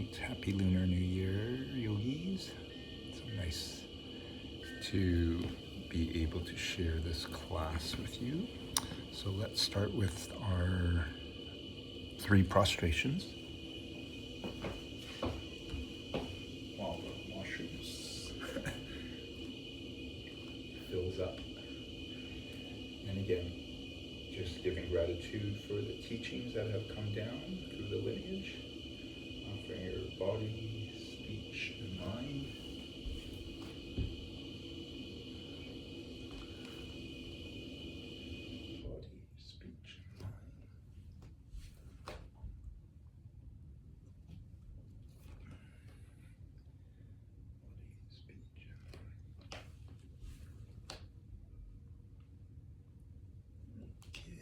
Alright, happy Lunar New Year, yogis. It's nice to be able to share this class with you. So let's start with our 3 prostrations. While the washrooms fills up. And again, just giving gratitude for the teachings that have come down through the lineage, offering your body, speech, and mind. Body, speech, and mind. Body, speech, and mind. Okay.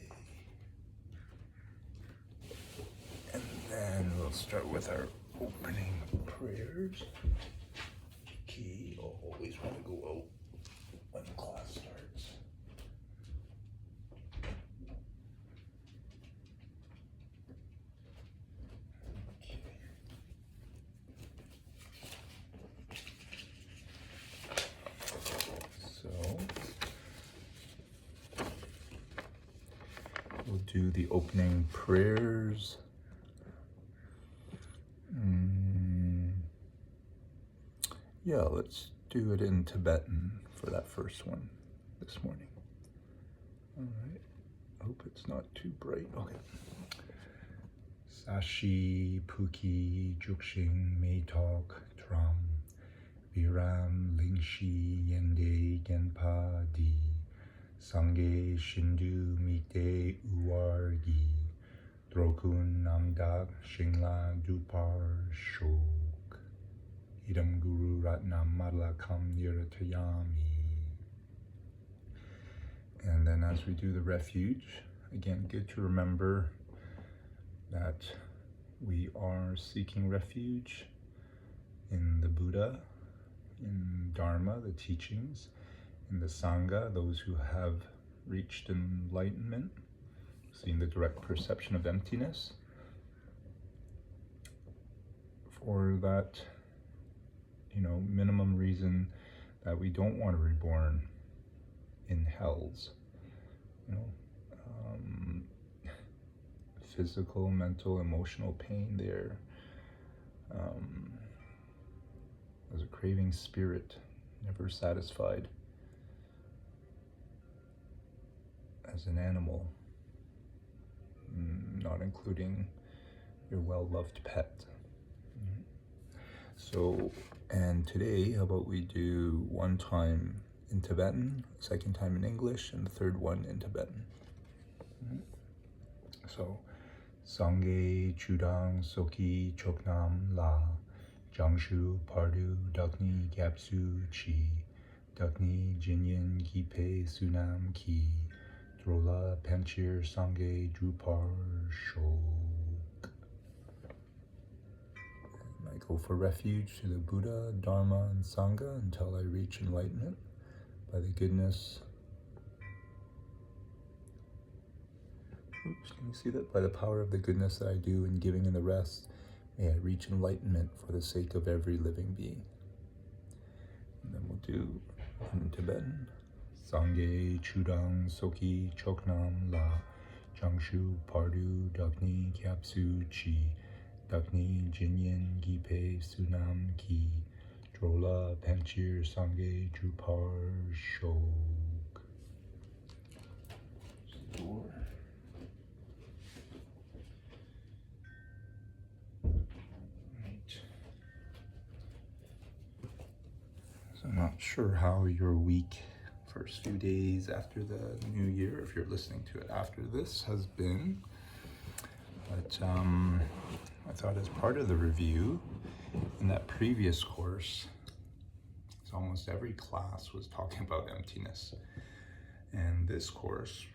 And then we'll start with our opening prayers. Key, always want to go out when class starts. Okay. So we'll do the opening prayers. Yeah, let's do it in Tibetan for that first one this morning. All right. Hope it's not too bright. Okay. Sashi Puki Jukshin Meitok Tram Viram Lingshi Yende Genpa Di Sangye Shindu Mite Uwargi Drokun Namdak Shingla Dupar Shok Idam Guru Ratnam Madlakam Niratayami. And then as we do the refuge, again, good to remember that we are seeking refuge in the Buddha, in Dharma, the teachings, in the Sangha, those who have reached enlightenment, seeing the direct perception of emptiness. For that, minimum reason that we don't want to be reborn in hells, physical, mental, emotional pain there. As a craving spirit, never satisfied. As an animal, not including your well-loved pet. So, and today, how about we do one time in Tibetan, second time in English, and the third one in Tibetan. So, Sangye Chudang Soki Choknam La Jangshu Pardu Dakni Gyapsu Chi Dakni Jinyin Gipe Sunam Ki Drola Panchir Sangye Drupar Shok. I go for refuge to the Buddha, Dharma, and Sangha until I reach enlightenment by the goodness. Oops, can you see that? By the power of the goodness that I do in giving in the rest, may I reach enlightenment for the sake of every living being. And then we'll do in Tibetan. Sangye Chudang Soki Choknam La Jangshu Pardu Dakni Kyapsu Chi Dakni Jinyin Gipe Sunam Ki Drola Panchir Sangye Drupar Shok. So I'm not sure how your week, first few days after the new year, if you're listening to it after this, has been. But I thought as part of the review, in that previous course, almost every class was talking about emptiness. And this course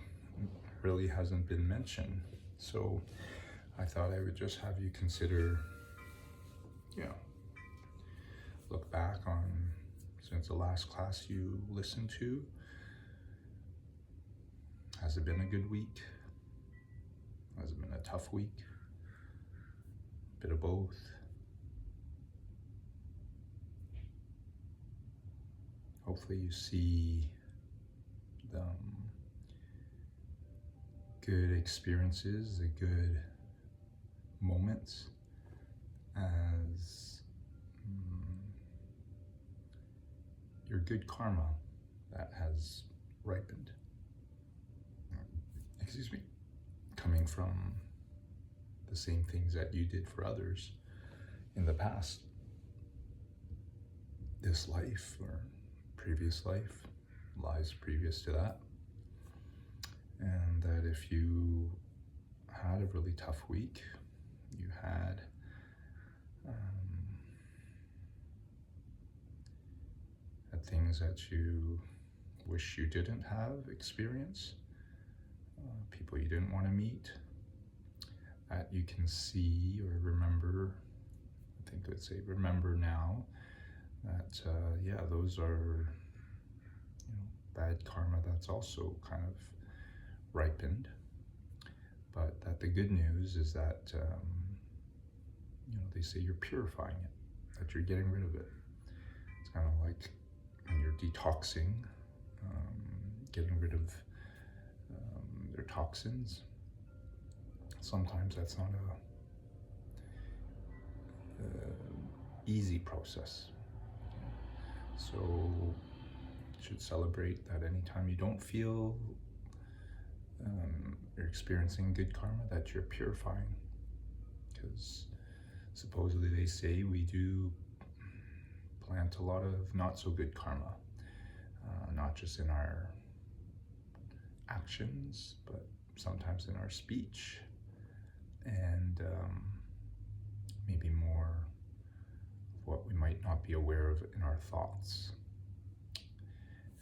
really hasn't been mentioned. So I thought I would just have you consider, look back on, since the last class you listened to, has it been a good week? Has it been a tough week? Bit of both. hopefully you see the good experiences, the good moments as your good karma that has ripened. Excuse me. Coming from the same things that you did for others in the past, this life or previous life, lives previous to that. And that if you had a really tough week, you had things that you wish you didn't have experience, people you didn't want to meet, that you can see or remember. I think I'd say remember now that yeah, those are bad karma that's also kind of ripened, but that the good news is that they say you're purifying it, that you're getting rid of it. It's kind of like when you're detoxing, getting rid of their toxins. Sometimes that's not a easy process. So you should celebrate that anytime you don't feel you're experiencing good karma, that you're purifying. Because supposedly they say we do plant a lot of not so good karma, not just in our actions, but sometimes in our speech, and maybe more of what we might not be aware of in our thoughts.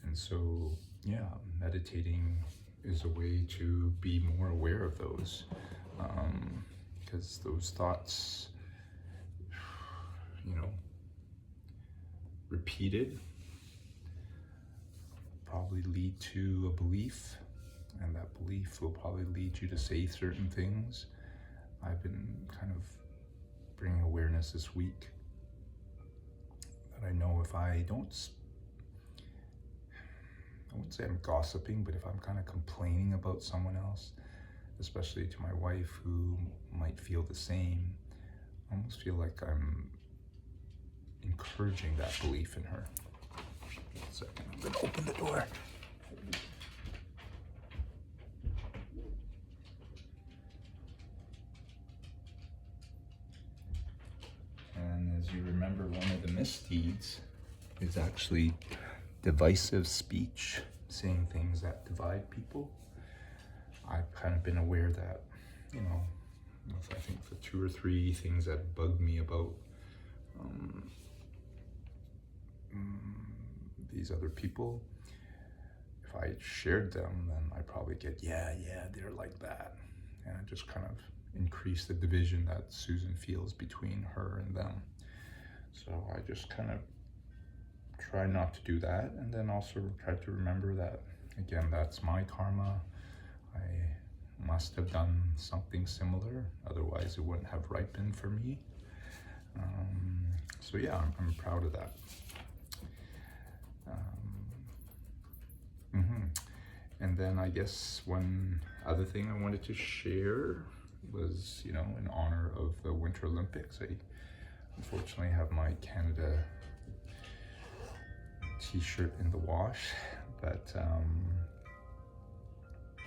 And so, yeah, meditating is a way to be more aware of those, because those thoughts, repeated, probably lead to a belief, and that belief will probably lead you to say certain things. I've been kind of bringing awareness this week that I know if I wouldn't say I'm gossiping, but if I'm kind of complaining about someone else, especially to my wife who might feel the same, I almost feel like I'm encouraging that belief in her. 1 second, I'm gonna open the door. And as you remember, one of the misdeeds is actually divisive speech, saying things that divide people. I've kind of been aware that, I think the 2 or 3 things that bug me about these other people, if I shared them, then I probably get, yeah, they're like that. And I just kind of increase the division that Susan feels between her and them. So I just kind of try not to do that, and then also try to remember that, again, that's my karma. I must have done something similar, otherwise it wouldn't have ripened for me. So yeah, I'm proud of that. And then I guess one other thing I wanted to share was, in honor of the Winter Olympics, I unfortunately have my Canada t-shirt in the wash, but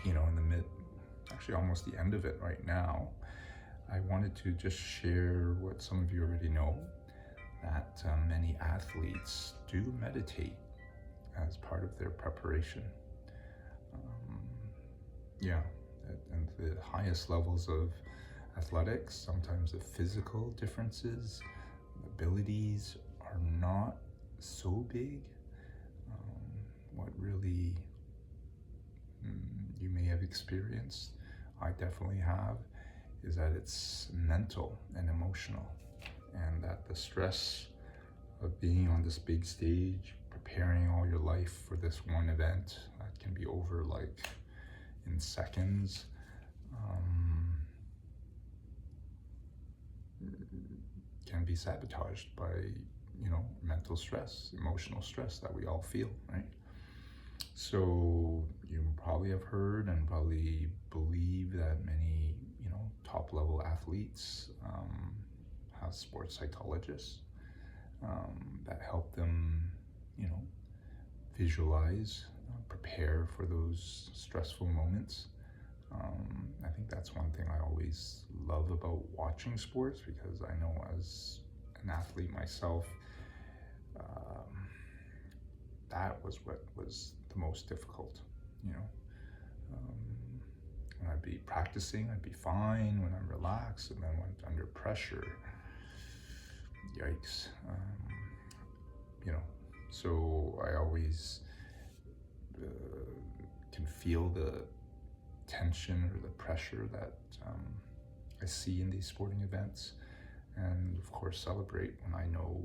in the almost the end of it right now, I wanted to just share what some of you already know, that many athletes do meditate as part of their preparation. And the highest levels of athletics, sometimes the physical differences, abilities are not so big. What really you may have experienced, I definitely have, is that it's mental and emotional, and that the stress of being on this big stage, preparing all your life for this one event that can be over like in seconds, can be sabotaged by mental stress, emotional stress that we all feel, right? So you probably have heard and probably believe that many, top level athletes have sports psychologists that help them, visualize, prepare for those stressful moments. I think that's one thing I always love about watching sports, because I know as an athlete myself, that was what was the most difficult, when I'd be practicing, I'd be fine when I'm relaxed, and then when under pressure, yikes. So I always can feel the tension or the pressure that I see in these sporting events, and of course celebrate when I know,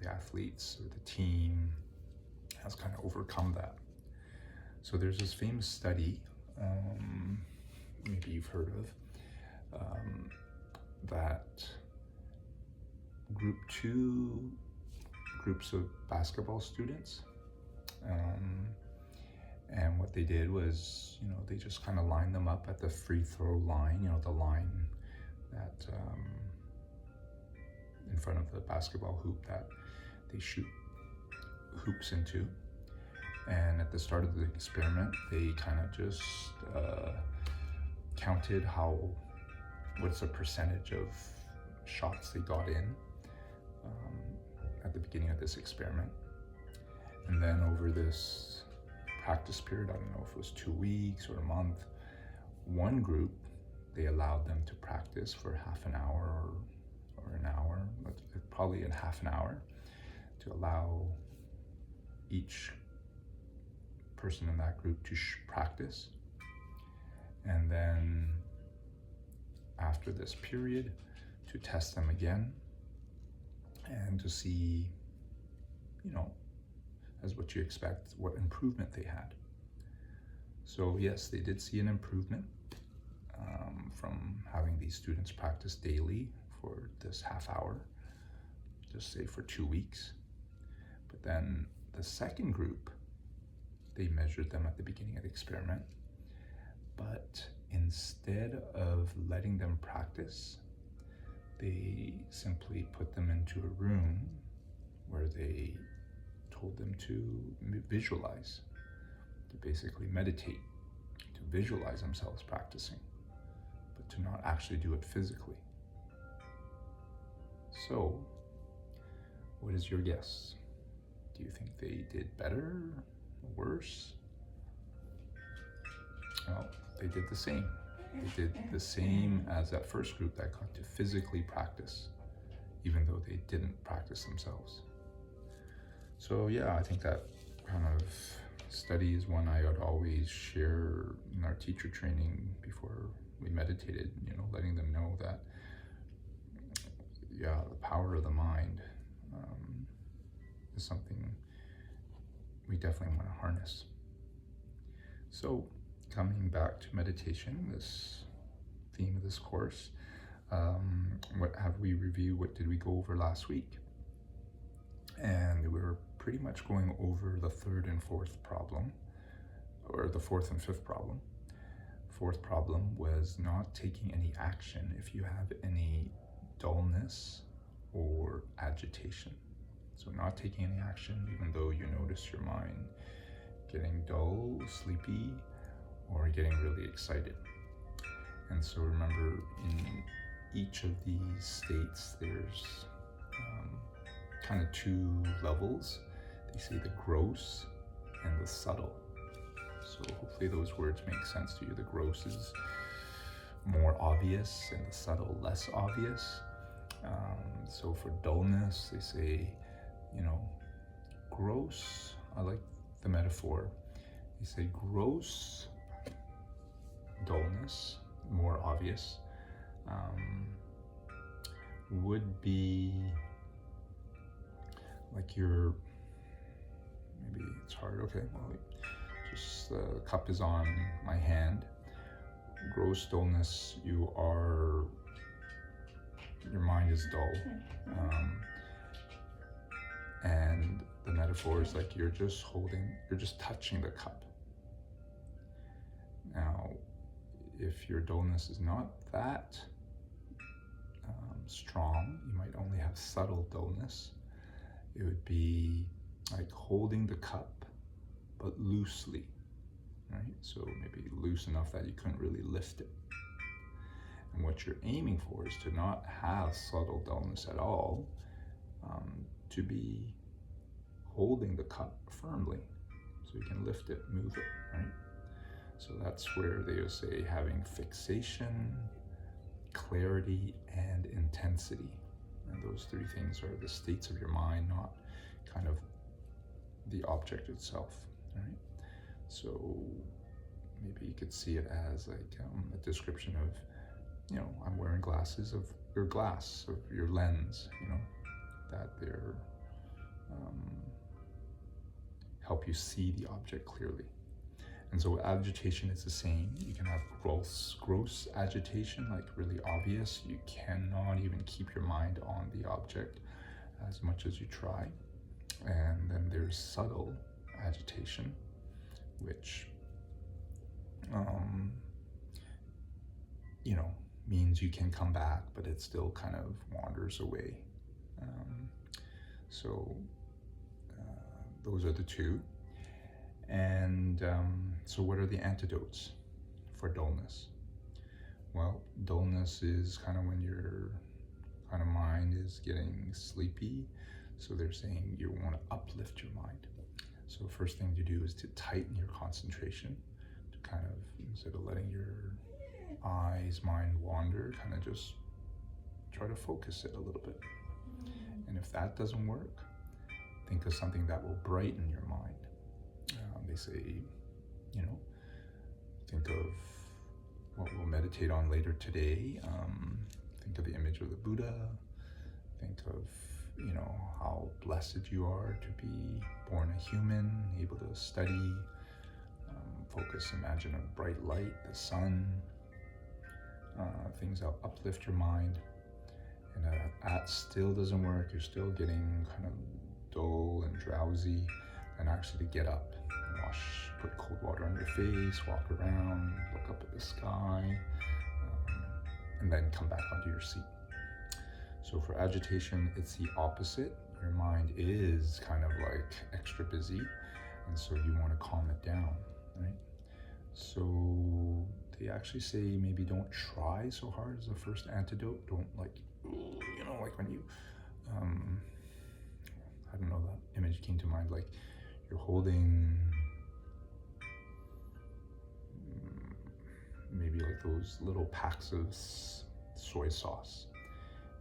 the athletes or the team has kind of overcome that. So there's this famous study, maybe you've heard of, that two groups of basketball students, and what they did was, they just kind of lined them up at the free throw line, the line that in front of the basketball hoop that they shoot hoops into. And at the start of the experiment, they kind of just counted what's the percentage of shots they got in at the beginning of this experiment. And then over this practice period, I don't know if it was 2 weeks or a month, one group, they allowed them to practice for half an hour or an hour, but probably in half an hour, to allow each person in that group to practice. And then after this period, to test them again and to see, as what you expect, what improvement they had. So yes, they did see an improvement from having these students practice daily for this half hour, just say for 2 weeks. But then the second group, they measured them at the beginning of the experiment, but instead of letting them practice, they simply put them into a room where they told them to visualize, to basically meditate, to visualize themselves practicing, but to not actually do it physically. So, what is your guess? Do you think they did better or worse? Well, they did the same. They did the same as that first group that got to physically practice, even though they didn't practice themselves. So yeah, I think that kind of study is one I would always share in our teacher training before we meditated, letting them know that, the power of the mind is something we definitely want to harness. So coming back to meditation, this theme of this course, what have we reviewed? What did we go over last week? And we were pretty much going over the third and fourth problem, or the fourth and fifth problem. Fourth problem was not taking any action if you have any dullness or agitation. So not taking any action even though you notice your mind getting dull, sleepy, or getting really excited. And so remember, in each of these states, there's kind of two levels. They say the gross and the subtle. So hopefully those words make sense to you. The gross is more obvious and the subtle less obvious. So for dullness, they say, gross, I like the metaphor. They say gross dullness, more obvious, would be like maybe it's hard, okay, well, just the cup is on my hand. Gross dullness, your mind is dull. And the metaphor is like you're just touching the cup. Now, if your dullness is not that strong, you might only have subtle dullness. It would be like holding the cup, but loosely, right? So maybe loose enough that you couldn't really lift it. And what you're aiming for is to not have subtle dullness at all, to be holding the cup firmly so you can lift it, move it, right? So that's where they will say having fixation, clarity, and intensity. And those three things are the states of your mind, not kind of the object itself, right? So maybe you could see it as like a description of, you know, I'm wearing glasses of your glass, of your lens, you know, that they're help you see the object clearly. And so agitation is the same. You can have gross agitation, like really obvious. You cannot even keep your mind on the object as much as you try. And then there's subtle agitation, which, you know, means you can come back, but it still kind of wanders away. So those are the two. And so what are the antidotes for dullness? Well, dullness is kind of when your kind of mind is getting sleepy. So they're saying you want to uplift your mind. So first thing to do is to tighten your concentration, to kind of, instead of letting your mind wander, kind of just try to focus it a little bit. And if that doesn't work, think of something that will brighten your mind. They say, you know, think of what we'll meditate on later today. Think of the image of the Buddha. Think of, you know, how blessed you are to be born a human, able to study. Focus, imagine a bright light, the sun, things that uplift your mind. And that still doesn't work. You're still getting kind of dull and drowsy. And actually to get up, put cold water on your face, walk around, look up at the sky, and then come back onto your seat. So for agitation, it's the opposite. Your mind is kind of like extra busy, and so you want to calm it down, right? So they actually say maybe don't try so hard as the first antidote. Don't like, you know, like when you, I don't know, that image came to mind, like you're holding maybe like those little packs of soy sauce.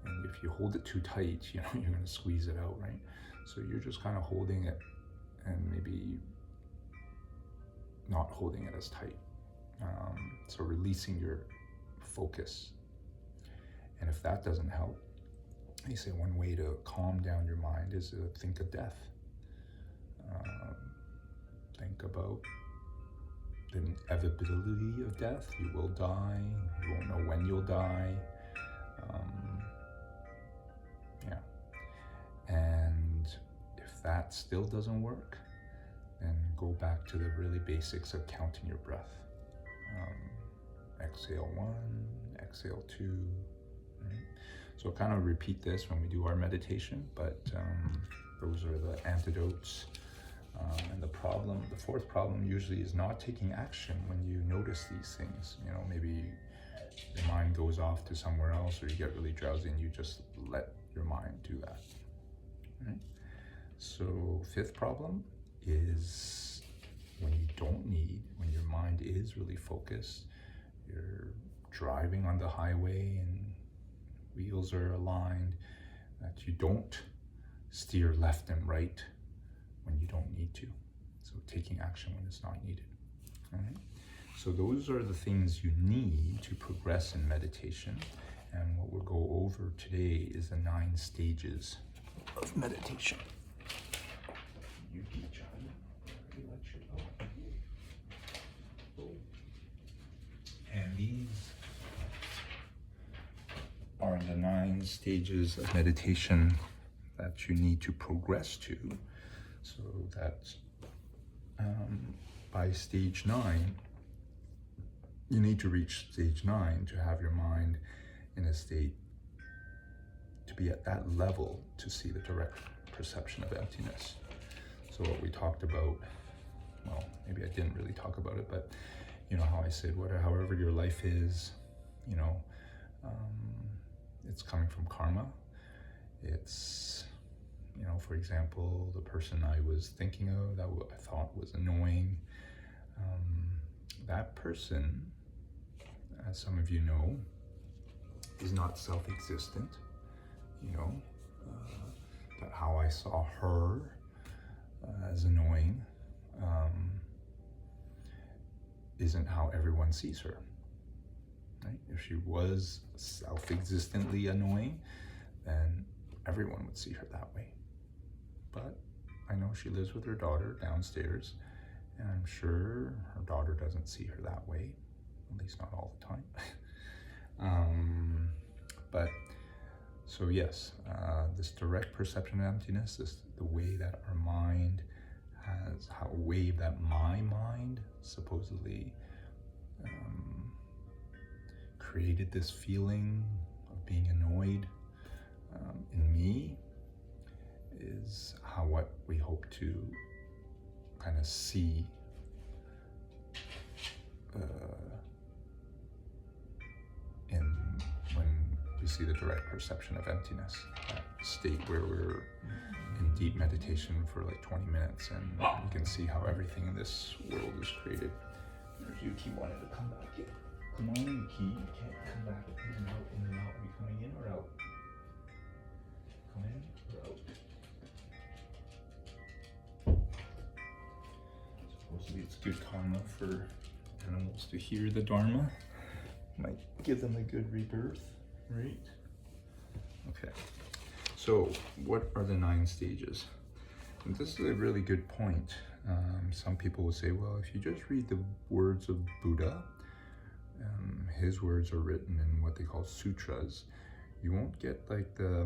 And if you hold it too tight, you know, you're going to squeeze it out, right? So you're just kind of holding it and maybe not holding it as tight. So releasing your focus. And if that doesn't help, they say one way to calm down your mind is to think of death. Think about the inevitability of death. You will die. You won't know when you'll die. And if that still doesn't work, then go back to the really basics of counting your breath. Exhale 1, exhale 2. Right? So kind of repeat this when we do our meditation, but those are the antidotes. And the fourth problem usually is not taking action when you notice these things. You know, maybe your mind goes off to somewhere else, or you get really drowsy and you just let your mind do that. Right? So fifth problem is when your mind is really focused, you're driving on the highway and wheels are aligned, that you don't steer left and right when you don't need to. So taking action when it's not needed. All right? So those are the things you need to progress in meditation. And what we'll go over today is the 9 stages of meditation. You teach and these are the 9 stages of meditation that you need to progress to, so that by stage 9, you need to reach stage 9 to have your mind in a state to be at that level to see the direct perception of emptiness. So what we talked about, well, maybe I didn't really talk about it, but you know how I said, however your life is, you know, it's coming from karma. It's, you know, for example, the person I was thinking of that I thought was annoying, that person, as some of you know, is not self-existent. You know, that how I saw her as annoying isn't how everyone sees her, right? If she was self-existently annoying, then everyone would see her that way. But I know she lives with her daughter downstairs, and I'm sure her daughter doesn't see her that way, at least not all the time. But so yes, this direct perception of emptiness is the way that our mind has, how a wave that my mind supposedly created this feeling of being annoyed in me, is how what we hope to kind of see in when we see the direct perception of emptiness, that state where we're in deep meditation for like 20 minutes and you can see how everything in this world is created. There's Yuki wanting to come back in. Come on, Yuki, you can't come back in and out, in and out. Are you coming in or out? Come in or out? Supposedly it's good karma for animals to hear the Dharma. Might give them a good rebirth, right? Okay, so what are the 9 stages? And this is a really good point. Some people will say, well, if you just read the words of Buddha, his words are written in what they call sutras, you won't get like the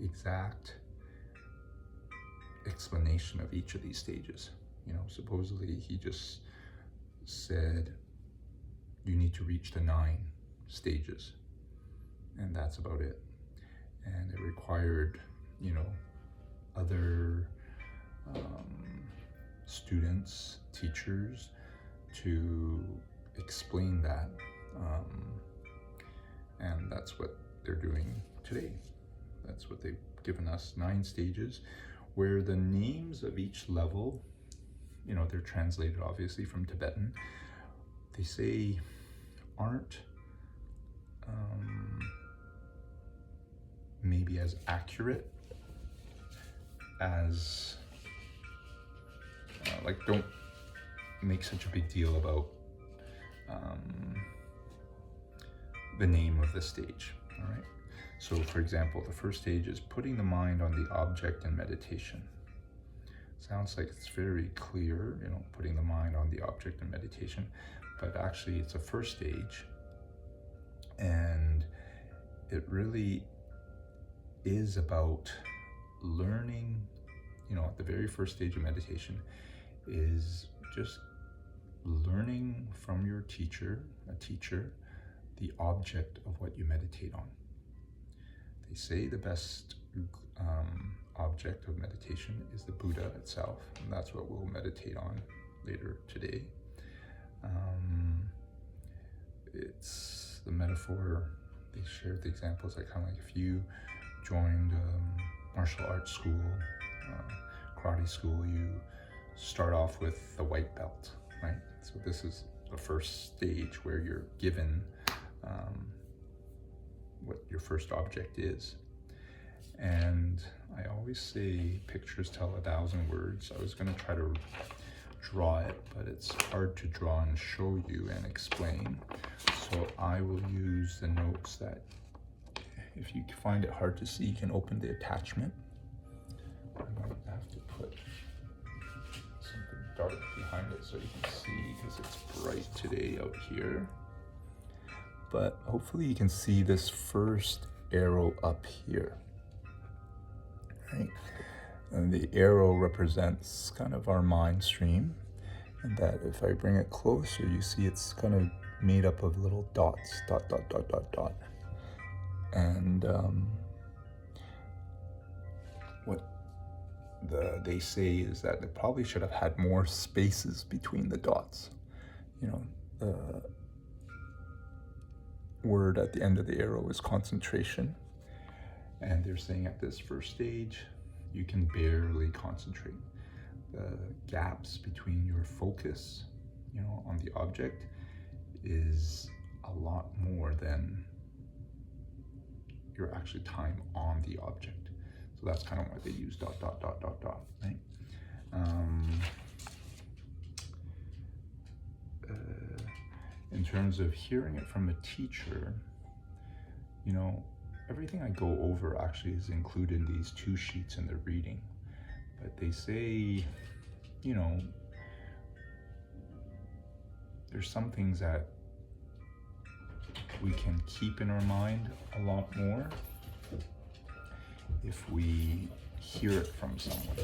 exact explanation of each of these stages. You know, supposedly he just said you need to reach the 9 stages, and that's about it. And it required, you know, other students, teachers to explain that, and that's what they're doing today. That's what they've given us, 9 stages, where the names of each level, you know, they're translated obviously from Tibetan, they say aren't maybe as accurate as like, don't make such a big deal about the name of the stage. All right, so for example, the first stage is putting the mind on the object in meditation. Sounds like it's very clear, you know, putting the mind on the object in meditation, but actually it's a first stage, and it really is about learning, you know, at the very first stage of meditation is just learning from your teacher, the object of what you meditate on. They say the best object of meditation is the Buddha itself, and that's what we'll meditate on later today. It's the metaphor, they shared the examples, like kind of like if you joined martial arts school, karate school, you start off with the white belt, right? So this is the first stage where you're given what your first object is. And I always say pictures tell 1,000 words. I was going to try to draw it, but it's hard to draw and show you and explain. So I will use the notes that, if you find it hard to see, you can open the attachment. I might have to put something dark behind it so you can see, because it's bright today out here. But hopefully you can see this first arrow up here. right? And the arrow represents kind of our mind stream, and that if I bring it closer, you see it's kind of made up of little dots, dot, dot, dot, dot, dot. And what they say is that they probably should have had more spaces between the dots. You know, the word at the end of the arrow is concentration. And they're saying at this first stage, you can barely concentrate. The gaps between your focus, on the object is a lot more than your actual time on the object. So that's kind of why they use dot, dot, dot, dot, dot, right? In terms of hearing it from a teacher, everything I go over actually is included in these 2 sheets in the reading. But they say, there's some things that we can keep in our mind a lot more if we hear it from someone.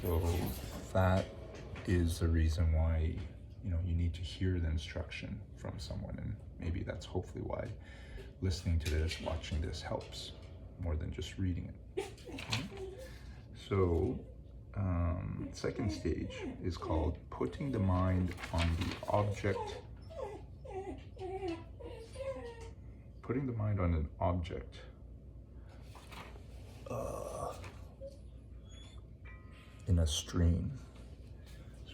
So that is the reason why, you need to hear the instruction from someone. And maybe that's hopefully why listening to this, watching this helps more than just reading it. So, second stage is called putting the mind on the object. Putting the mind on an object in a stream.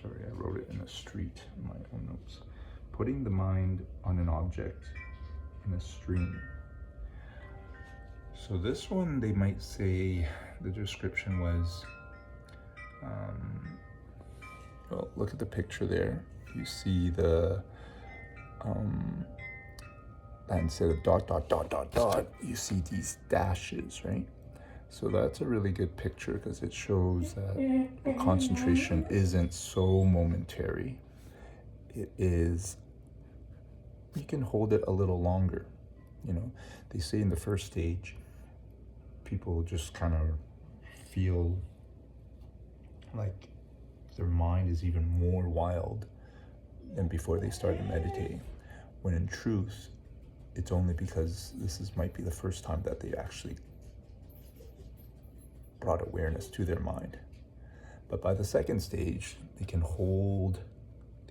Sorry, I wrote it in a street in my own notes. Putting the mind on an object in a stream. So this one, they might say the description was, well, look at the picture there. You see the, instead of dot, dot, dot, dot, dot, you see these dashes, right? So that's a really good picture because it shows that the concentration isn't so momentary. It is, you can hold it a little longer. They say in the first stage, people just kind of feel like their mind is even more wild than before they started meditating, when in truth, it's only because might be the first time that they actually brought awareness to their mind. But by the second stage, they can hold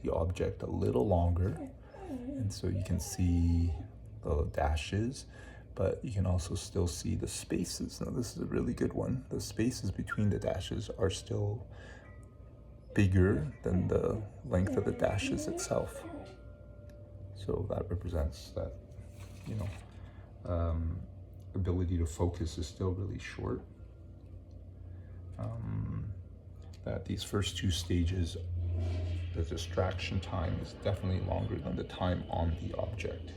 the object a little longer, and so you can see the dashes, but you can also still see the spaces. Now this is a really good one. The spaces between the dashes are still bigger than the length of the dashes itself. So that represents that, ability to focus is still really short. That these first 2 stages, the distraction time is definitely longer than the time on the object.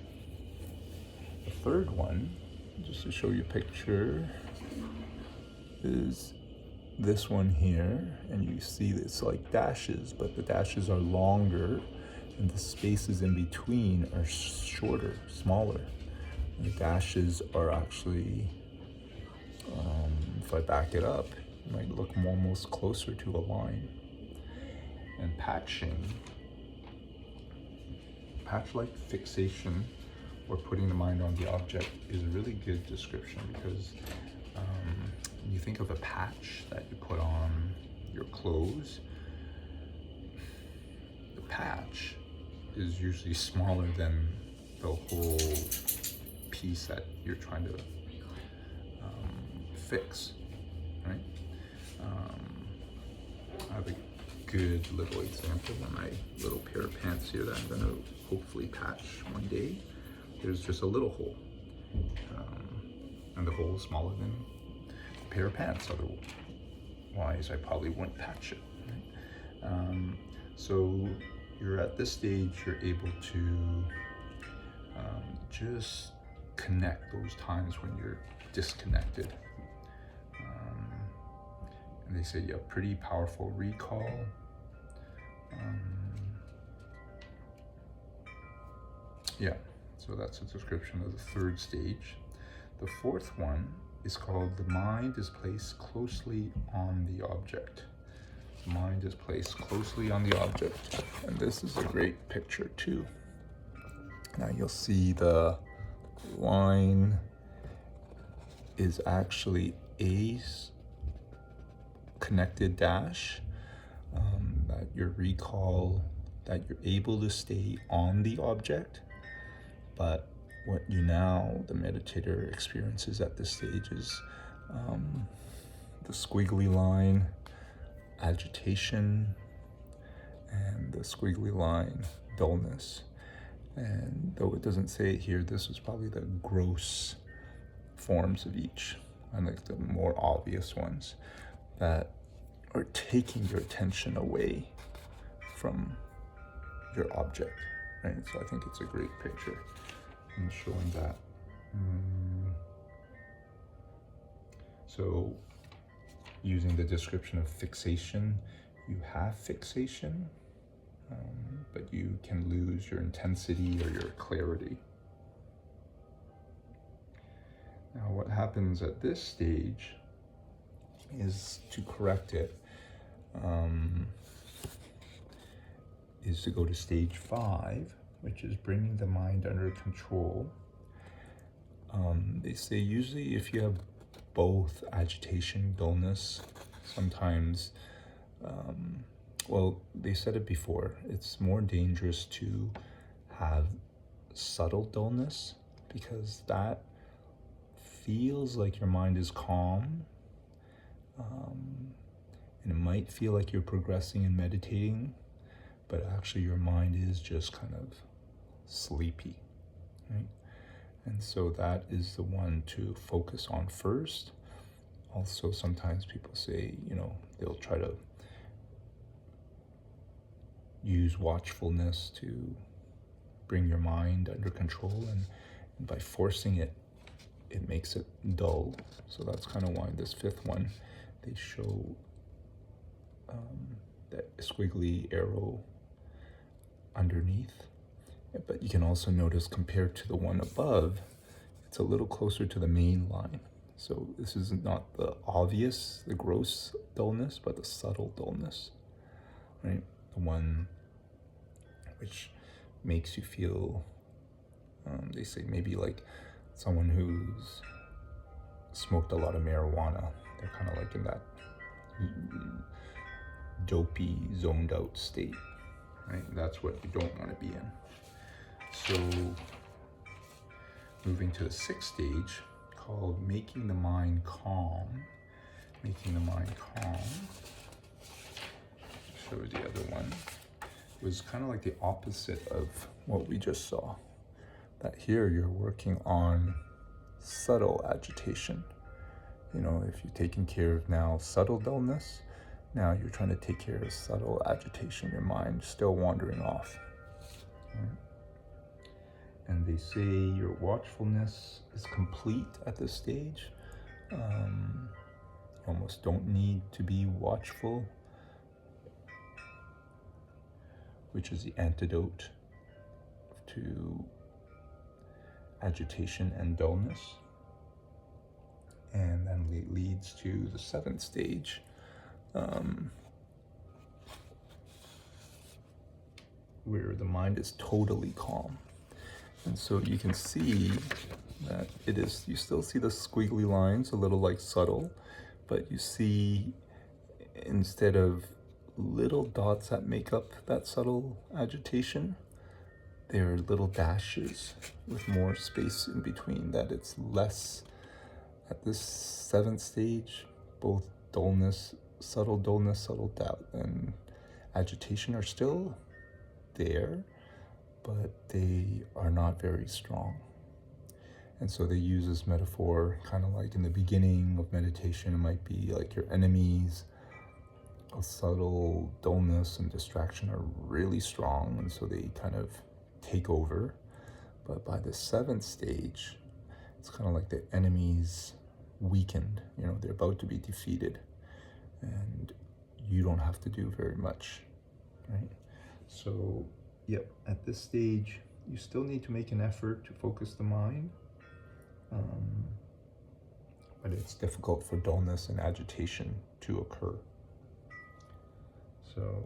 The third one, just to show you a picture, is this one here, and you see it's like dashes, but the dashes are longer and the spaces in between are shorter, smaller. And the dashes are actually, if I back it up, it might look almost closer to a line. And patch-like fixation, or putting the mind on the object, is a really good description because when you think of a patch that you put on your clothes, the patch is usually smaller than the whole piece that you're trying to fix, right? I have a good little example in my little pair of pants here that I'm going to hopefully patch one day. There's just a little hole, and the hole is smaller than a pair of pants. Otherwise, I probably wouldn't patch it. Right? So you're at this stage, you're able to just connect those times when you're disconnected. And they say you have pretty powerful recall. Yeah, so that's a description of the third stage. The fourth one is called The Mind is Placed Closely on the Object. The mind is placed closely on the object. And this is a great picture too. Now you'll see the line is actually a connected dash, that your recall, that you're able to stay on the object. But what you now, the meditator, experiences at this stage is the squiggly line, agitation, and the squiggly line, dullness. And though it doesn't say it here, this was probably the gross forms of each, and like the more obvious ones that are taking your attention away from your object, right? So I think it's a great picture in showing that. So using the description of fixation, you have fixation, but you can lose your intensity or your clarity. Now what happens at this stage is to correct it, is to go to stage 5, which is bringing the mind under control. They say usually if you have both agitation, dullness, sometimes, well, they said it before, it's more dangerous to have subtle dullness, because that feels like your mind is calm, and it might feel like you're progressing and meditating, but actually your mind is just kind of sleepy, right? And so that is the one to focus on first. Also, sometimes people say, they'll try to use watchfulness to bring your mind under control, and by forcing it, it makes it dull. So that's kind of why this 5th one, they show that squiggly arrow underneath. But you can also notice, compared to the one above, it's a little closer to the main line. So this is not the obvious, the gross dullness, but the subtle dullness, right? The one which makes you feel, they say maybe like someone who's smoked a lot of marijuana. They're kind of like in that dopey, zoned out state, right? That's what you don't want to be in. So moving to the 6th stage, called making the mind calm. Making the mind calm. Show the other one. It was kind of like the opposite of what we just saw. That here you're working on subtle agitation. If you're taking care of now subtle dullness, now you're trying to take care of subtle agitation, your mind still wandering off. Right? And they say your watchfulness is complete at this stage. You almost don't need to be watchful, which is the antidote to agitation and dullness. And then it leads to the 7th stage, where the mind is totally calm. And so you can see that you still see the squiggly lines, a little like subtle, but you see, instead of little dots that make up that subtle agitation, there are little dashes with more space in between, that it's less. At this 7th stage, both subtle doubt, and agitation are still there, but they are not very strong. And so they use this metaphor, kind of like in the beginning of meditation, it might be like your enemies of subtle dullness and distraction are really strong, and so they kind of take over. But by the 7th stage, it's kind of like the enemy's weakened, they're about to be defeated, and you don't have to do very much, right? So, yep, at this stage, you still need to make an effort to focus the mind, but it's difficult for dullness and agitation to occur. So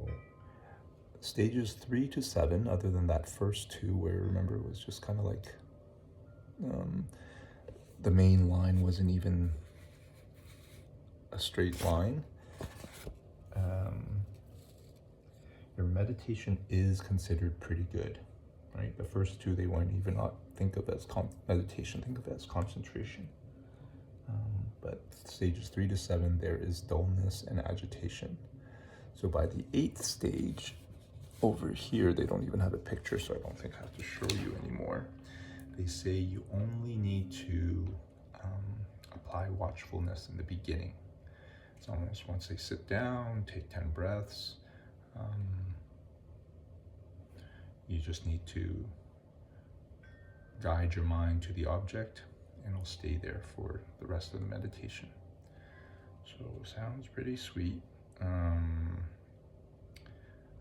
stages 3 to 7, other than that first two where, remember, it was just kind of like the main line wasn't even a straight line, your meditation is considered pretty good, right? The first two, they won't even not think of as meditation, think of it as concentration. But stages 3 to 7, there is dullness and agitation. So by the 8th stage, over here, they don't even have a picture, so I don't think I have to show you anymore. They say you only need to apply watchfulness in the beginning. It's almost once they sit down, take 10 breaths, you just need to guide your mind to the object and it'll stay there for the rest of the meditation. So sounds pretty sweet. I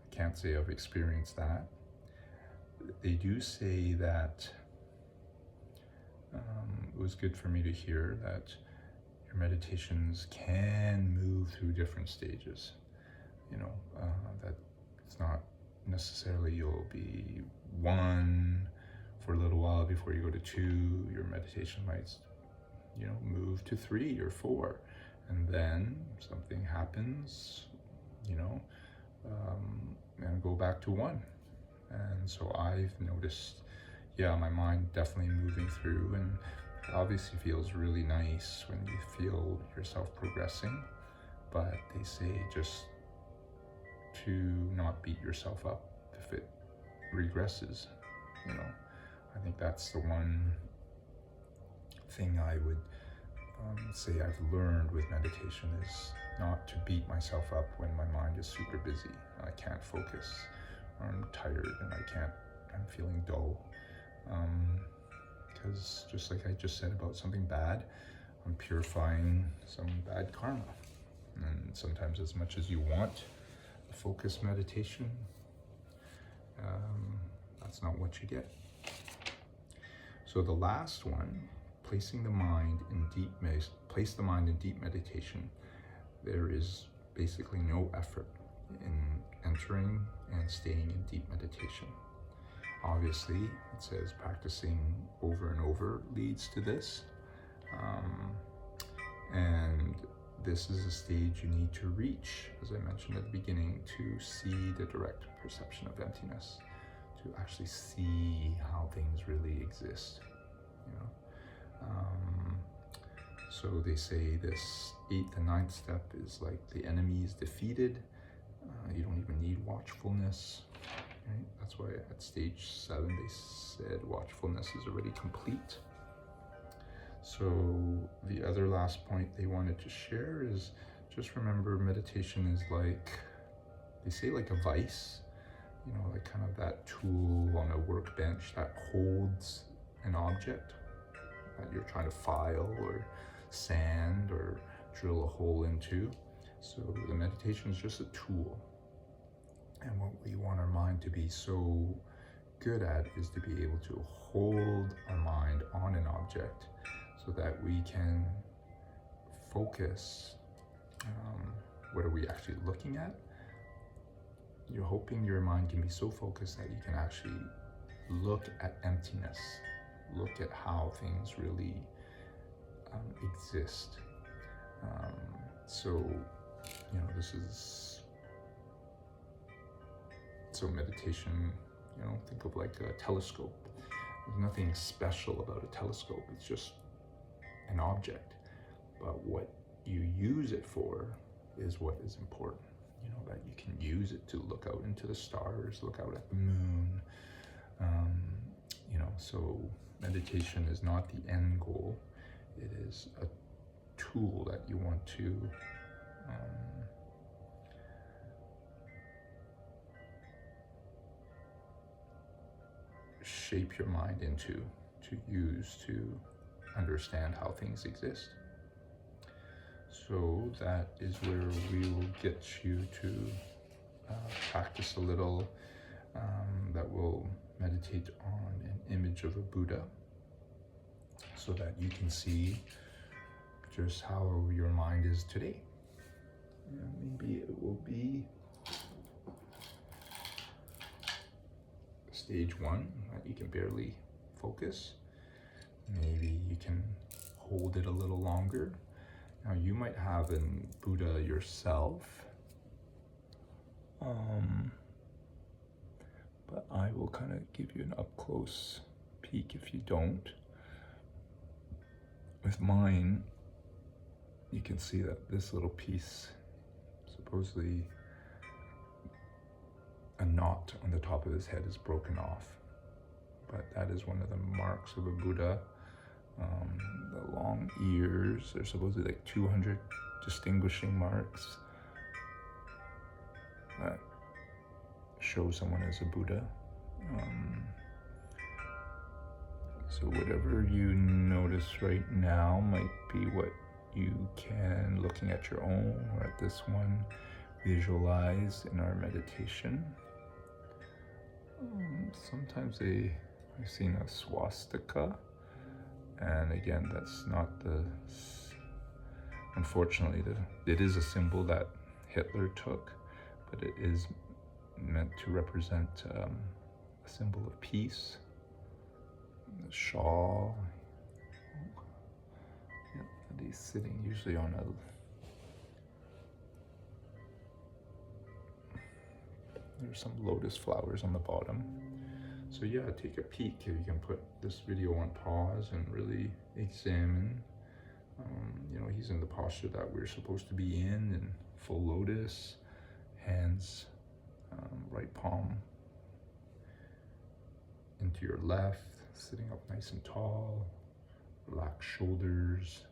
can't say I've experienced that. They do say that it was good for me to hear that your meditations can move through different stages. That it's not necessarily you'll be 1 for a little while before you go to 2. Your meditation might, move to 3 or 4, and then something happens, and go back to 1. And so I've noticed, my mind definitely moving through, and it obviously feels really nice when you feel yourself progressing, but they say just to not beat yourself up if it regresses. I think that's the one thing I would say I've learned with meditation is not to beat myself up when my mind is super busy and I can't focus, or I'm tired and I'm feeling dull. Because just like I just said about something bad, I'm purifying some bad karma. And sometimes, as much as you want a focused meditation, that's not what you get. So the last one, place the mind in deep meditation. There is basically no effort in entering and staying in deep meditation. Obviously, it says practicing over and over leads to this. And this is a stage you need to reach, as I mentioned at the beginning, to see the direct perception of emptiness, to actually see how things really exist. So they say this 8th and 9th step is like the enemy is defeated. You don't even need watchfulness. Right? That's why at stage 7 they said watchfulness is already complete. So the other last point they wanted to share is just remember meditation is like, they say like a vice, like kind of that tool on a workbench that holds an object that you're trying to file or sand or drill a hole into. So the meditation is just a tool. And what we want our mind to be so good at is to be able to hold our mind on an object so that we can focus. What are we actually looking at? You're hoping your mind can be so focused that you can actually look at emptiness, look at how things really exist. So this is, so meditation, think of like a telescope. There's nothing special about a telescope, it's just an object. But what you use it for is what is important. That you can use it to look out into the stars, look out at the moon. So meditation is not the end goal. It is a tool that you want to shape your mind into, to use to understand how things exist. So that is where we will get you to practice a little, that will meditate on an image of a Buddha so that you can see just how your mind is today. And maybe it will be stage 1 that you can barely focus. Maybe you can hold it a little longer. Now you might have a Buddha yourself, but I will kind of give you an up close peek if you don't. With mine, you can see that this little piece, supposedly a knot on the top of his head, is broken off. But that is one of the marks of a Buddha. The long ears, there's supposedly like 200 distinguishing marks that show someone as a Buddha. So whatever you notice right now might be what you can, looking at your own or at this one, visualize in our meditation. Sometimes I've seen a swastika, and again, that's not unfortunately, it is a symbol that Hitler took, but it is meant to represent a symbol of peace. The shawl, and he's sitting usually on there's some lotus flowers on the bottom. So yeah, take a peek. If you can put this video on pause and really examine. He's in the posture that we're supposed to be in full lotus, hands, right palm into your left, sitting up nice and tall, relaxed shoulders,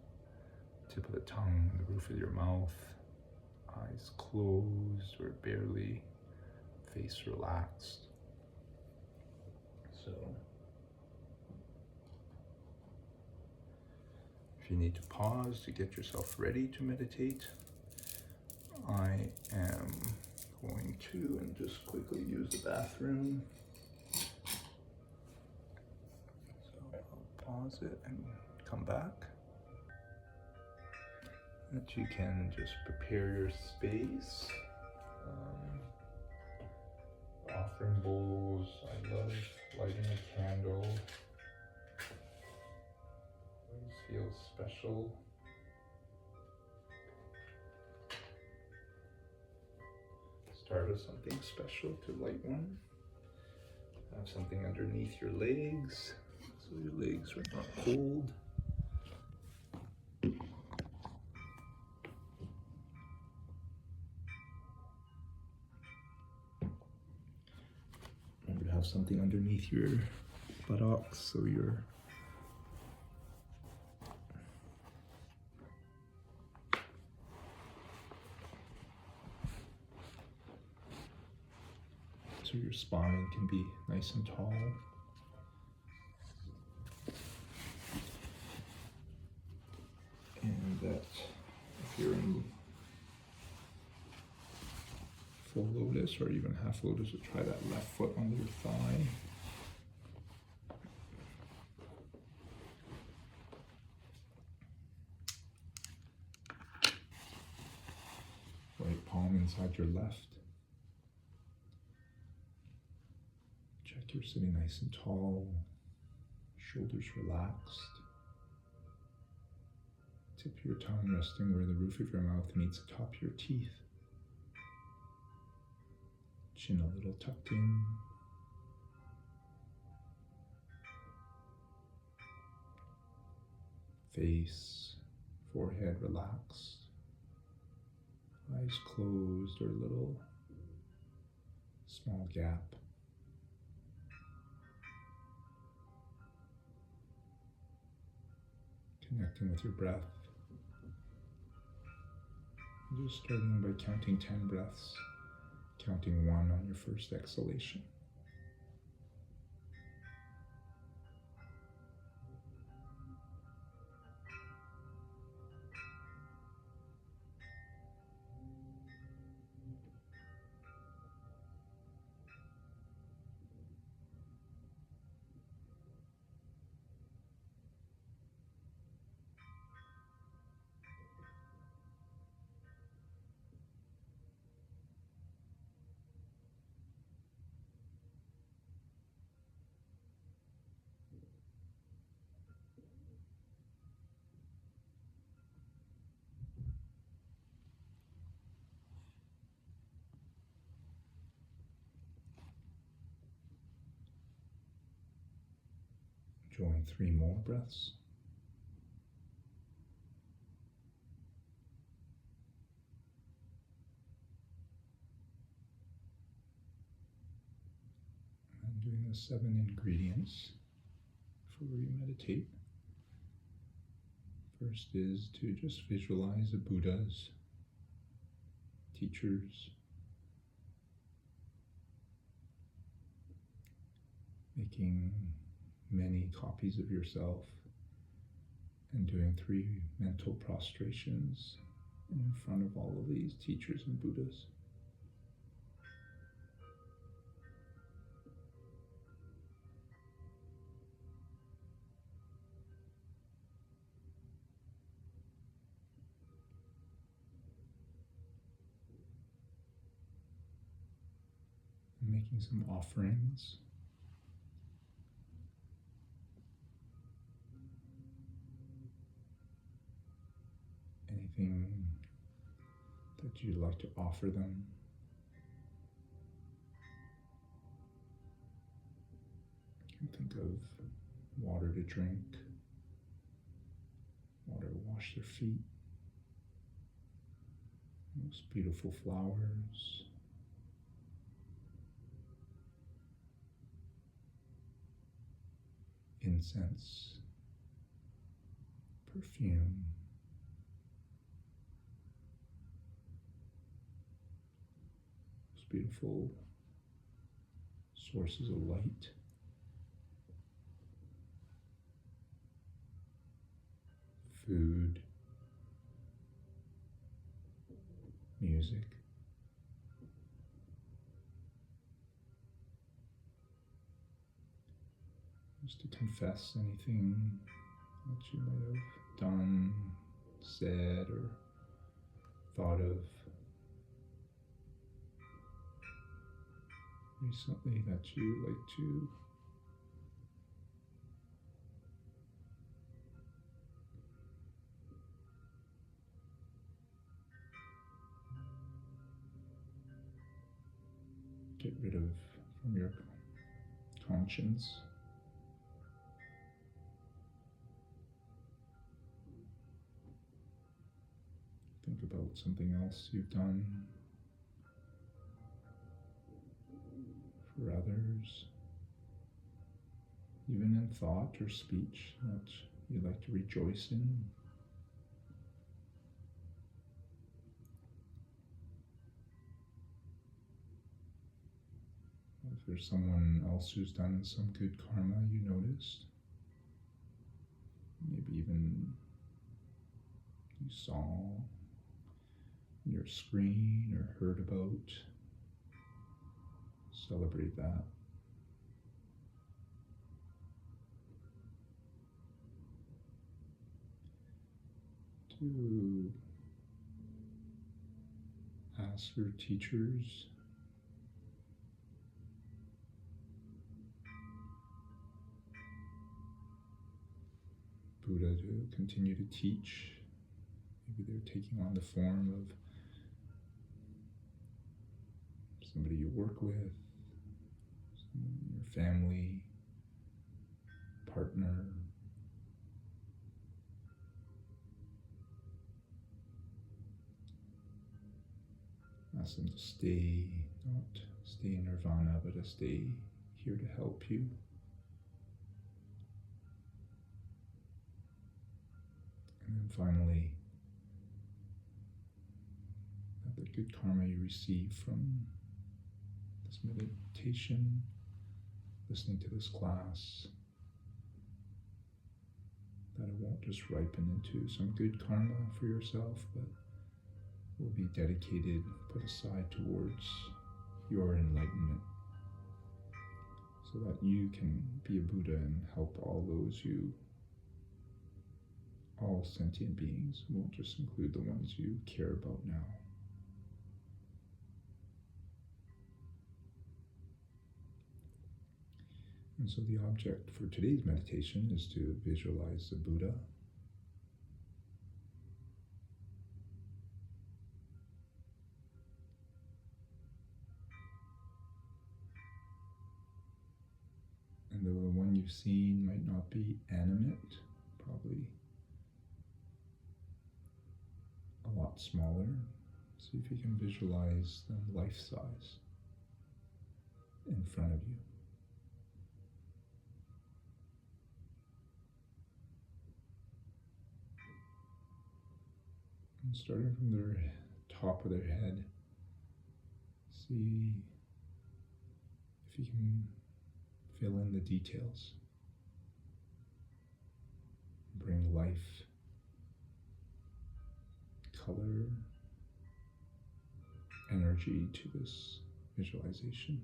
tip of the tongue, the roof of your mouth, eyes closed or barely, face relaxed. So if you need to pause to get yourself ready to meditate, I am going to and just quickly use the bathroom. So I'll pause it and come back. That you can just prepare your space. Offering bowls. I love lighting a candle. Always feels special. Start with something special to light one. Have something underneath your legs so your legs are not cold. Remember to have something underneath your buttocks so your spine can be nice and tall. And that if you're in full lotus or even half lotus, to try that left foot under your thigh. Right palm inside your left. Check you're sitting nice and tall, shoulders relaxed. Tip of your tongue resting where the roof of your mouth meets the top of your teeth. Chin a little tucked in. Face, forehead relaxed. Eyes closed or a little small gap. Connecting with your breath. Just starting by counting 10 breaths, counting 1 on your first exhalation. Drawing 3 more breaths. And doing the 7 ingredients before you meditate. First is to just visualize the Buddhas, teachers, making many copies of yourself and doing 3 mental prostrations in front of all of these teachers and Buddhas. Making some offerings. Anything that you'd like to offer them. You can think of water to drink, water to wash their feet, most beautiful flowers, incense, perfume, most beautiful sources of light, food, music. Just to confess anything that you might have done, said, or thought of recently that you like to get rid of from your conscience. Think about something else you've done for others, even in thought or speech that you'd like to rejoice in. If there's someone else who's done some good karma you noticed, maybe even you saw on your screen or heard about, celebrate that. To ask your teachers Buddha to continue to teach. Maybe they're taking on the form of somebody you work with, your family, partner. Ask them to stay, not stay in nirvana, but to stay here to help you. And then finally, that the good karma you receive from this meditation, listening to this class, that it won't just ripen into some good karma for yourself, but will be dedicated, put aside towards your enlightenment, so that you can be a Buddha and help all sentient beings. Won't just include the ones you care about now. And so the object for today's meditation is to visualize the Buddha. And the one you've seen might not be animate, probably a lot smaller. See if you can visualize them life-size in front of you. And starting from the top of their head, see if you can fill in the details. Bring life, color, energy to this visualization.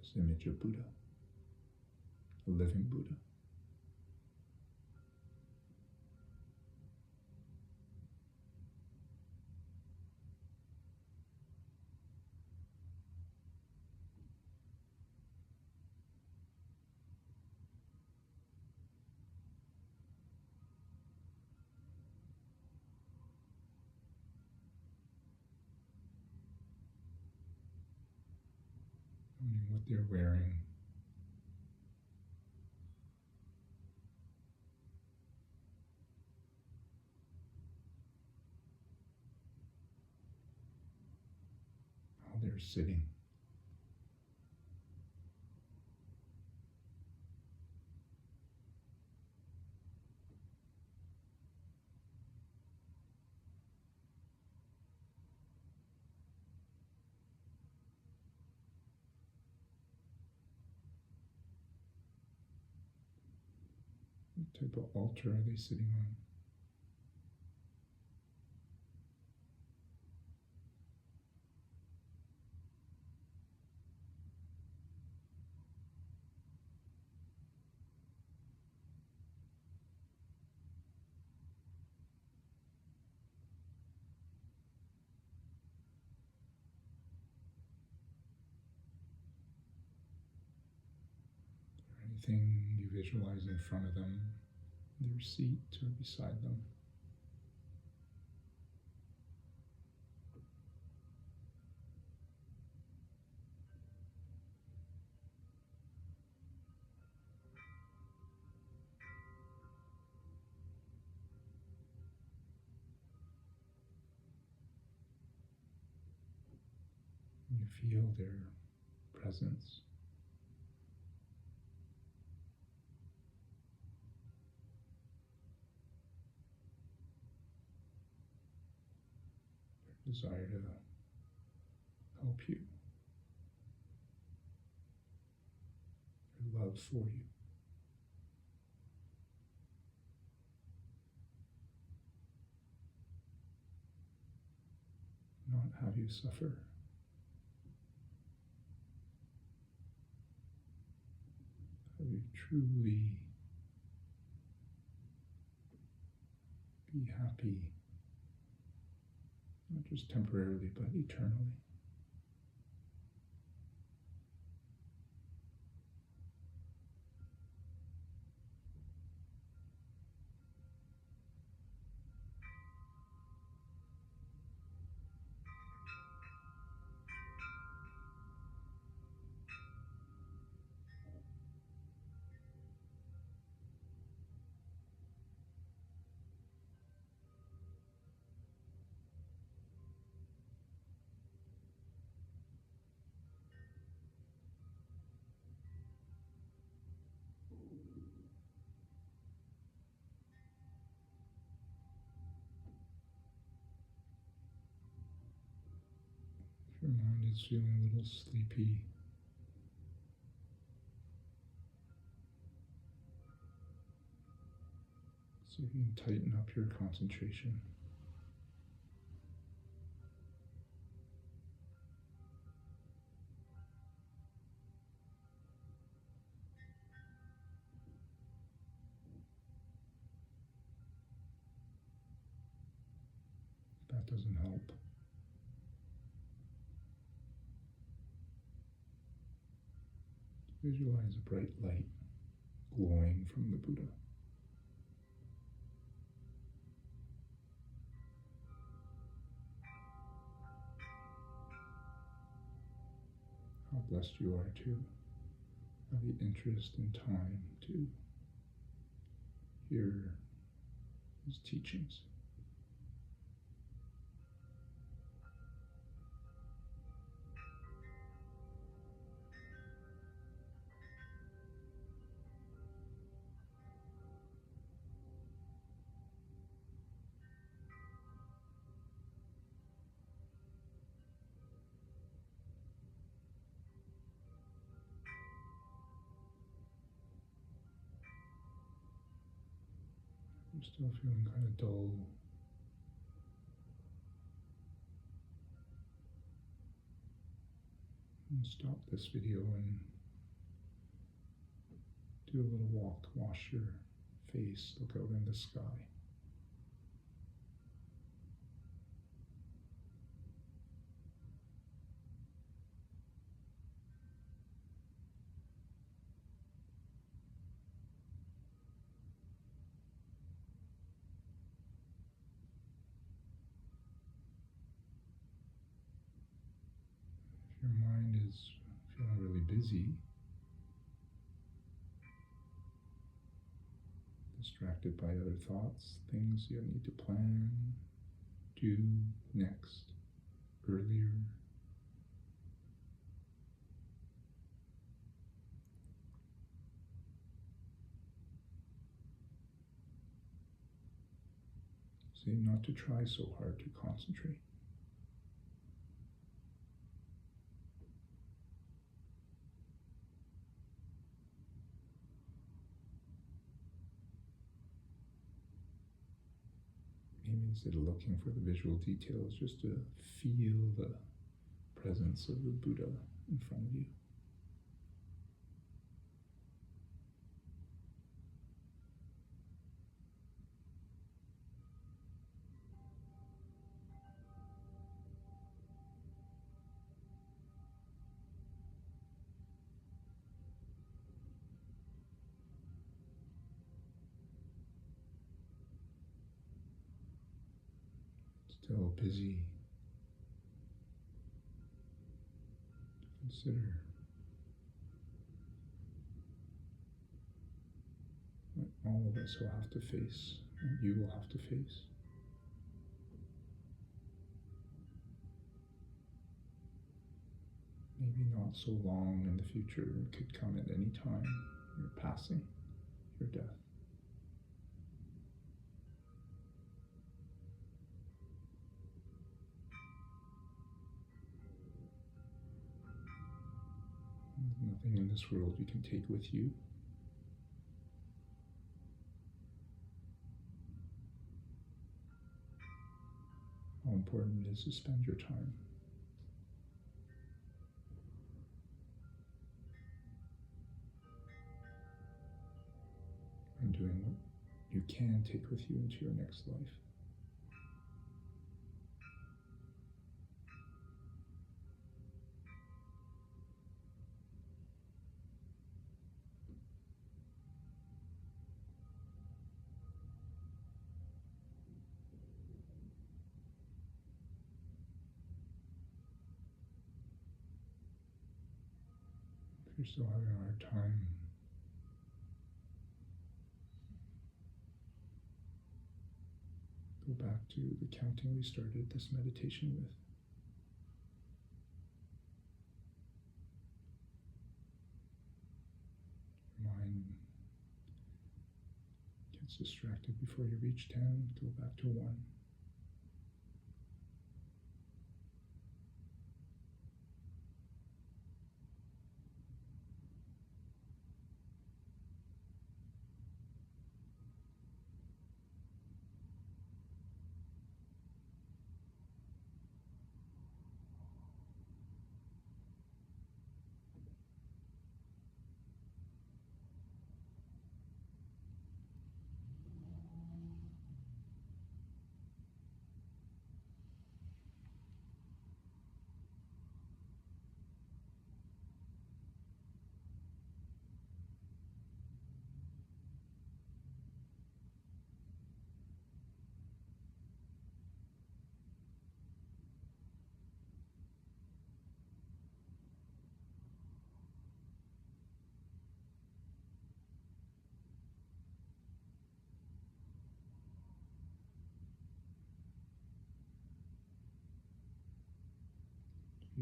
This image of Buddha, a living Buddha. What they're wearing, how they're sitting. What type of altar are they sitting on? Anything you visualize in front of them, their seat or beside them. You feel their presence. Their desire to help you. Their love for you. Not have you suffer. Have you truly be happy, not just temporarily, but eternally. If your mind is feeling a little sleepy, see if you can tighten up your concentration. If that doesn't help, visualize a bright light glowing from the Buddha. How blessed you are to have the interest and time to hear his teachings. I'm still feeling kind of dull. And stop this video and do a little walk, wash your face, look out in the sky. If your mind is feeling really busy, distracted by other thoughts, things you need to plan, do next, earlier, say not to try so hard to concentrate. Maybe instead of looking for the visual details, just to feel the presence of the Buddha in front of you. Still busy. Consider what all of us will have to face, and you will have to face. Maybe not so long in the future, it could come at any time, your passing, your death. There's nothing in this world you can take with you. How important it is to spend your time on doing what you can take with you into your next life. If you're still having a hard time, go back to the counting we started this meditation with. Your mind gets distracted before you reach 10, go back to 1.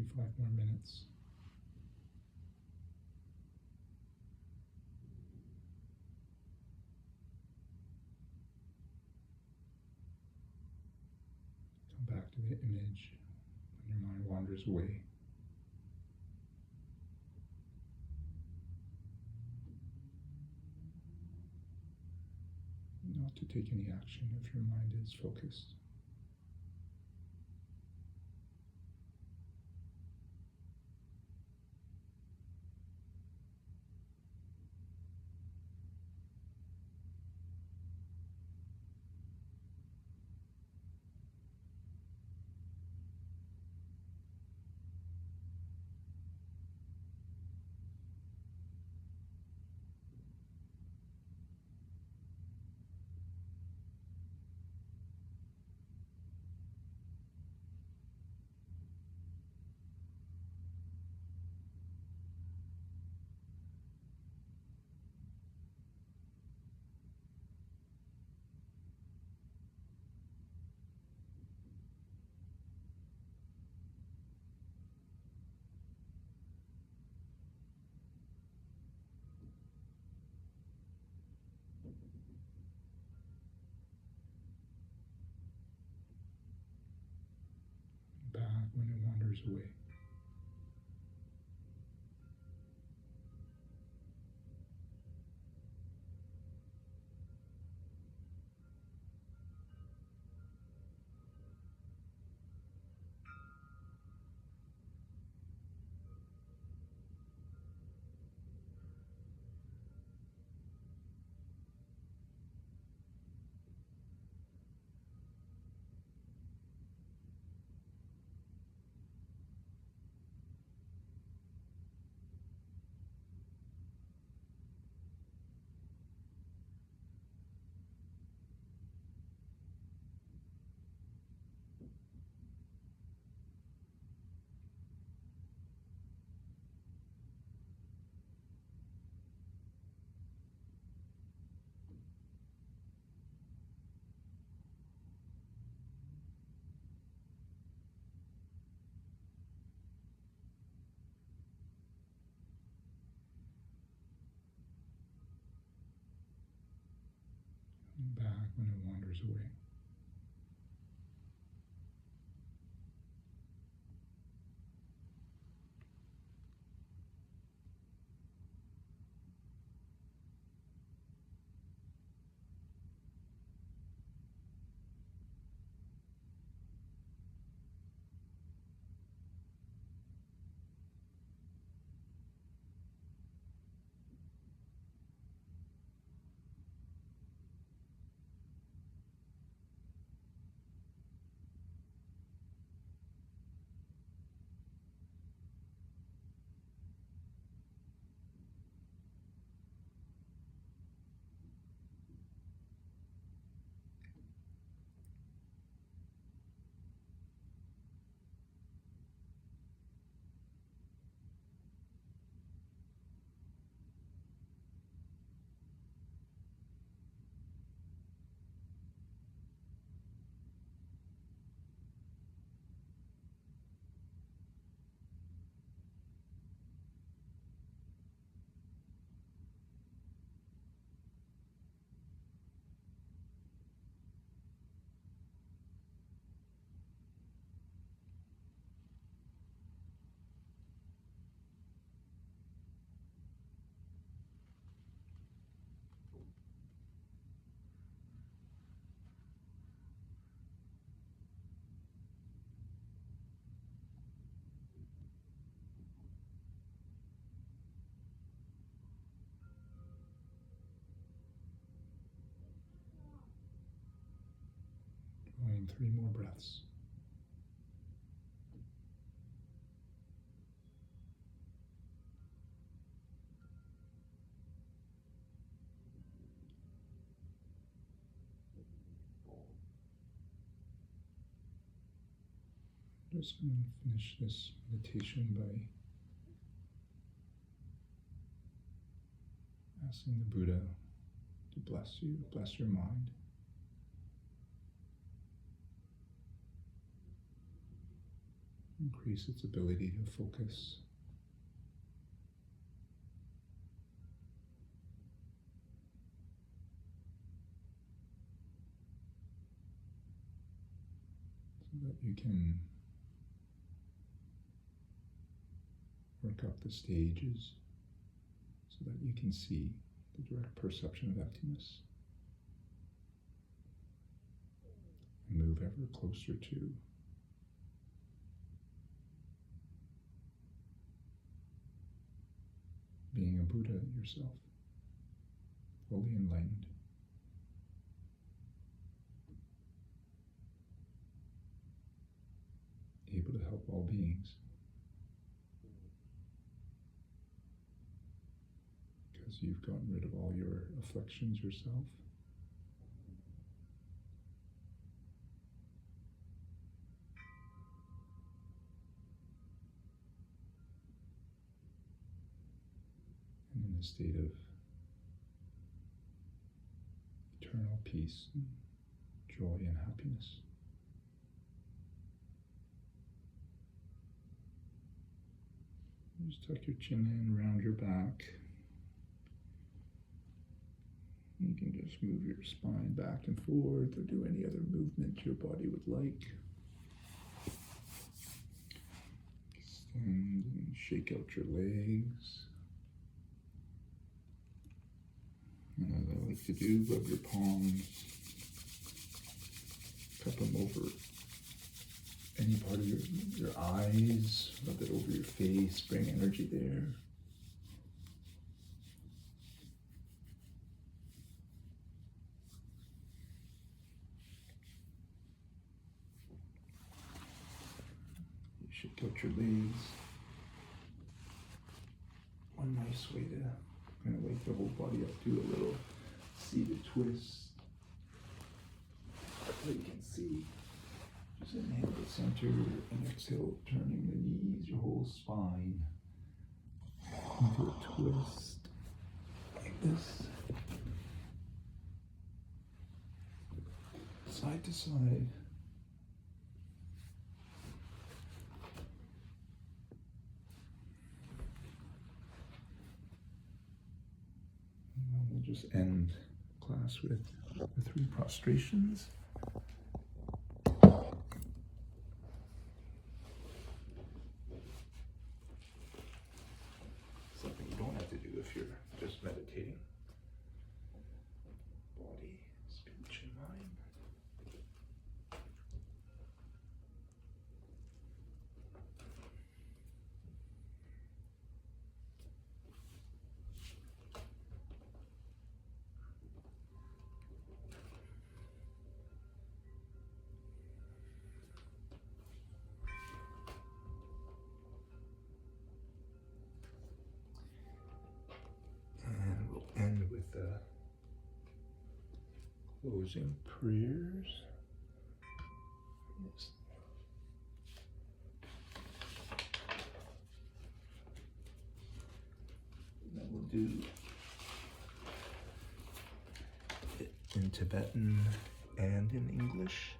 maybe 5 more minutes. Come back to the image when your mind wanders away. Not to take any action if your mind is focused. Back when it wanders away. Back when it wanders away. Drawing 3 more breaths. I'm just going to finish this meditation by asking the Buddha to bless you, bless your mind. increase its ability to focus. So that you can work up the stages so that you can see the direct perception of emptiness and move ever closer to being a Buddha yourself, fully enlightened. Able to help all beings. Because you've gotten rid of all your afflictions yourself. And in a state of eternal peace and joy and happiness. Just tuck your chin in around your back. You can just move your spine back and forth or do any other movement your body would like. Stand and shake out your legs. And as I like to do, rub your palms, cup them over any part of your eyes, rub it over your face, bring energy there. You shake out your legs. One nice way to kind of wake the whole body up, do a little seated twist. So you can see. Just inhale the center and exhale, turning the knees, your whole spine into a twist like this, side to side. And then we'll just end class with the 3 prostrations. If you're just meditating, body, speech, and mind. End with closing prayers. Yes. Then we'll do it in Tibetan and in English.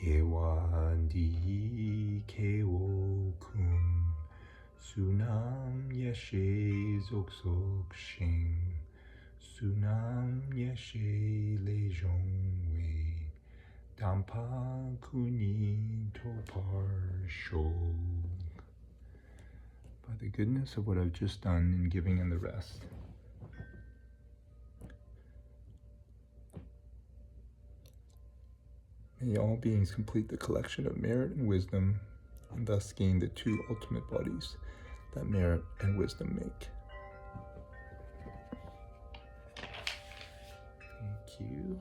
Yewandi kewo kun sunam yeshe zoksok shing sunam yeshe lejongwe dampa kuni topar shog. By the goodness of what I've just done in giving and the rest, may all beings complete the collection of merit and wisdom, and thus gain the 2 ultimate bodies that merit and wisdom make. Thank you.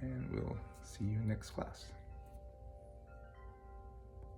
And we'll see you next class.